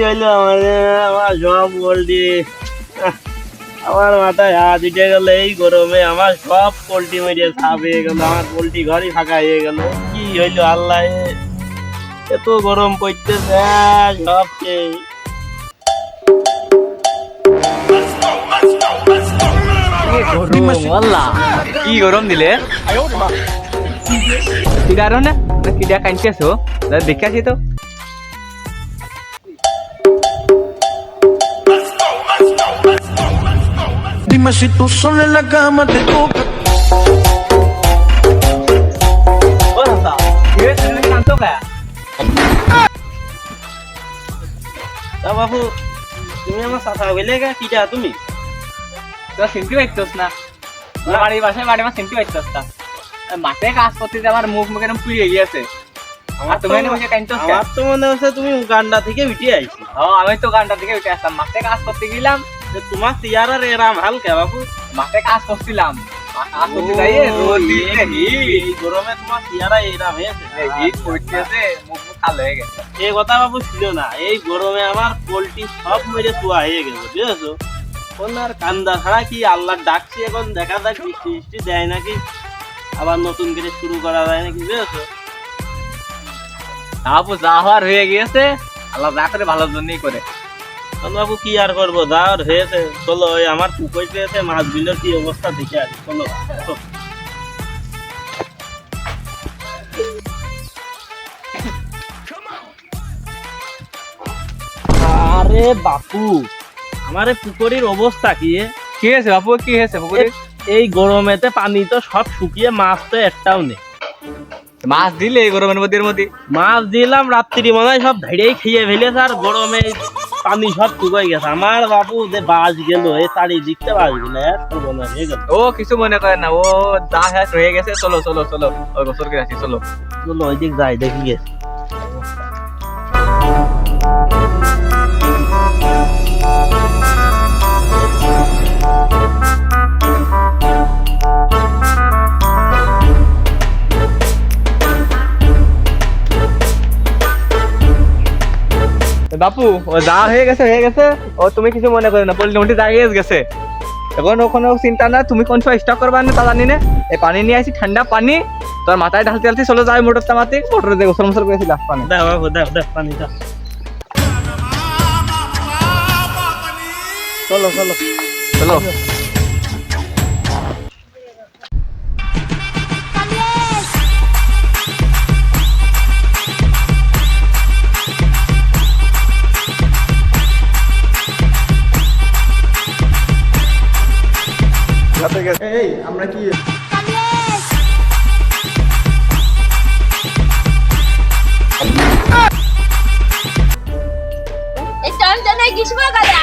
হইলো আমার সব পোল্ট্রি আমার মাথায় হাত উঠে গেল। এই গরমে আমার সব পোল্ট্রি মেরে সাফ হয়ে গেল, আমার পোল্ট্রি ঘরই ফাঁকা হয়ে গেল। কি হইলো আল্লাহ, এত গরম পড়তেছে সব শেষ। কি গরম দিলে কিডা কাঁদতেছো দেখে আসি তো। Dime si tú sola en la cama te toca. তা বাবু তুমি আমার সাথা হইলে কিটা তুমি তো চিনতে পারতোস না, বাড়ির বাসায় বাড়ি আমার চিনতে পারতোস না। মাঠে কাজ করতে আমার মুখ মুখ এরকম পুড়িয়ে গিয়েছে। আমার তো মনে হচ্ছে তুমি গান্ডা থেকে উঠে আইছি। আমি তো গান্ডা থেকে উঠে আসতাম, মাঠে কাজ করতে গেলাম। তোমার চেয়ারার এরাম হালকা বাবু, মাঠে কাজ করছিলাম। গরমে তোমার চেয়ারা এরাম হয়েছে, মুখ কালো হয়ে গেছে। এই কথা বাবু ছিল না। এই গরমে আমার পোল্ট্রি সব মেরে চুয়া হয়ে গেছে, বুঝেছো? কোন আর কান্দা ছাড়া কি আল্লাহ ডাকছি, এখন দেখা যাক বৃষ্টি বৃষ্টি দেয় নাকি, আবার নতুন করে শুরু করা যায় নাকি, বুঝেছো? বাবু যা হওয়ার হয়ে গিয়েছে, আল্লাহ যা করে ভালোর জন্যই করে। বাবু কি আর করবো, যা আর হয়েছে। চলো ওই আমার পুকুর পেয়েছে, মাছ বিলের কি অবস্থা দেখে আসি। চলো আরে বাপু, আমার পুকুরের অবস্থা কি? কি হয়েছে বাপু, কি হয়েছে পুকুরের? এই গরমেতে পানি তো সব শুকিয়ে, মাছ তো একটাও নেই। মাছ দিলে এই গরমের মধ্যে মাছ দিলাম, রাত্রি মনে হয় সব ধেড়েই খেয়ে ফেলেছে, আর গরমে পানি সব শুকাই গেছে। আমার বাপু যে বাস গেল, এই চারিদিকটা বাস গেল, হয়ে গেল। ও কিছু মনে করে না, ও যা হ্যাঁ রয়ে গেছে। চলো চলো চলো ওই গোসল করে আসি, চলো চলো ওই দিক যাই, দেখি গেছে। বাপু ও যা হয়ে গেছে ও, তুমি কিছু মনে করো না, মোটামুটি জায়গায় গেছে। এখন ওখানে চিন্তা না, তুমি কোন সময় স্টক করবা না তা জানি না। এই পানি নিয়ে আসি, ঠান্ডা পানি তোর মাথায় ঢালতে ঢালতে চলে যায় মোটর তামাতে, মোটরে দিয়ে গোসল মোসল করেছি লাস্ট পানি। দেখ বাবু, দেখ দেখ পানিটা। চলো চলো চলো। এই আমরা কি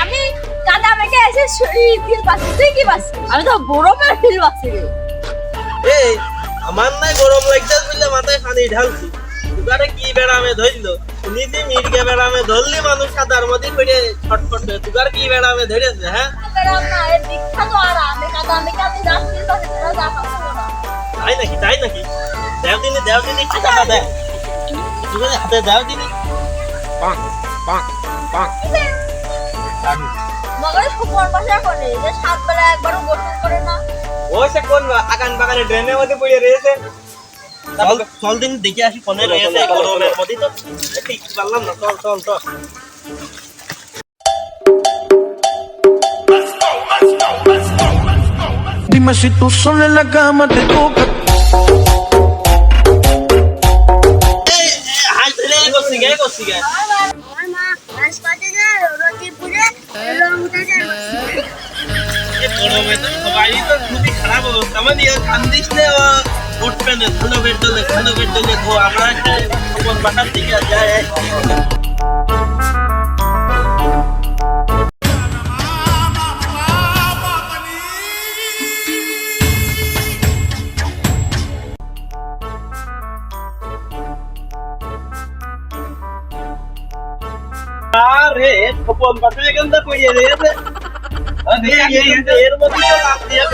আমি কাদা মেখে এসে ফিল পাচ্ছি, তুই কি পাচ্ছিস? আমি তো গরমের ফিল পাচ্ছি। এই আমার নাই গরম লাগছে বুঝলে, মাথায় পানি ঢালছি। তুগারে কি বেড়ামে ধরলো, নিজে মির্গে বেড়ামে ধরলি মানুষ সাদার মধ্যে পড়ে ছটফট করে। তুগার কি বেড়ামে ধরেছে? হ্যাঁ তাই নাকি, তাই নাকি? দেও দিনি টাকা দেয়, হাতে দেও দিনি। মগরে সুপর বাসা করে যে সাত বেলা একবারও গোসল করে না। ওই সে কোন আগান বাগানে ড্রেনের মধ্যে পড়ে রয়েছে। চল দিন দেখে আসি কোনে রয়েছে গরমের মধ্যে, তো ঠিক পারলাম না। চল চল চল। Dime si tú sola en la cama te toca. হাই ধরে করছি গে আমার মা কাজ করতে যায়, রোজি পুরে রংটা যায়। এই গরমে তো সবাই তো খুবই খারাপ অবস্থা। মানে কান্দিস না, উঠবে না, ভালো বেড দলে ধো। আমরা খবর বাটার দিকে যাই। আরে খবর বাটার এখান থেকে কইয়ে রয়েছে, এর মধ্যে লাভ দিয়ে